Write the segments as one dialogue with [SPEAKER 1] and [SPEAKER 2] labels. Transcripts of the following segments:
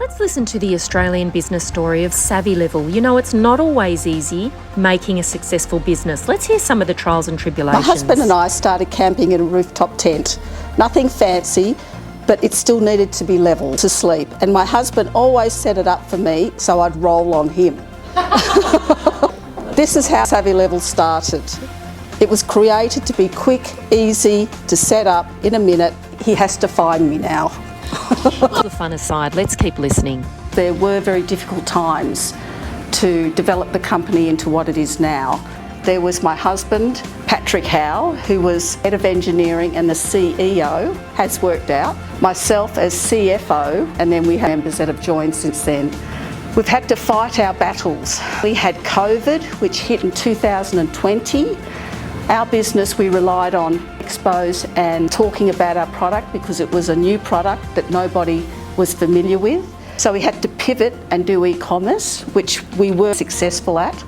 [SPEAKER 1] Let's listen to the Australian business story of SavvyLevel. You know, it's not always easy making a successful business. Let's hear some of the trials and tribulations.
[SPEAKER 2] My husband and I started camping in a rooftop tent. Nothing fancy, but it still needed to be level to sleep. And my husband always set it up for me so I'd roll on him. This is how SavvyLevel started. It was created to be quick, easy to set up in a minute. He has to find me now.
[SPEAKER 1] All the fun aside, let's keep listening.
[SPEAKER 2] There were very difficult times to develop the company into what it is now. There was my husband, Patrick Howe, who was head of engineering and the CEO, has worked out. Myself as CFO, and then we have members that have joined since then. We've had to fight our battles. We had COVID, which hit in 2020. Our business, we relied on expos and talking about our product because it was a new product that nobody was familiar with. So we had to pivot and do e-commerce, which we were successful at.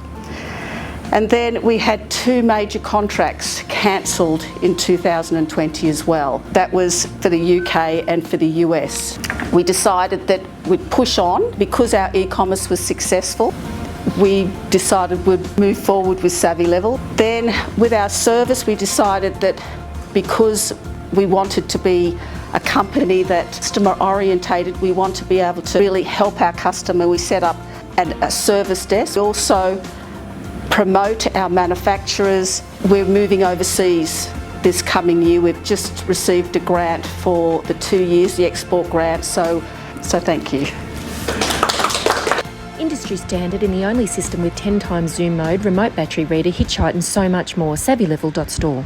[SPEAKER 2] And then we had 2 major contracts cancelled in 2020 as well. That was for the UK and for the US. We decided that we'd push on because our e-commerce was successful. We decided we'd move forward with SavvyLevel. Then with our service, we decided that because we wanted to be a company that's customer orientated, we want to be able to really help our customer. We set up a service desk. We also promote our manufacturers. We're moving overseas this coming year. We've just received a grant for the 2 years, the export grant, so thank you.
[SPEAKER 1] Industry standard in the only system with 10 times zoom mode, remote battery reader, hitch height and so much more. SavvyLevel.store.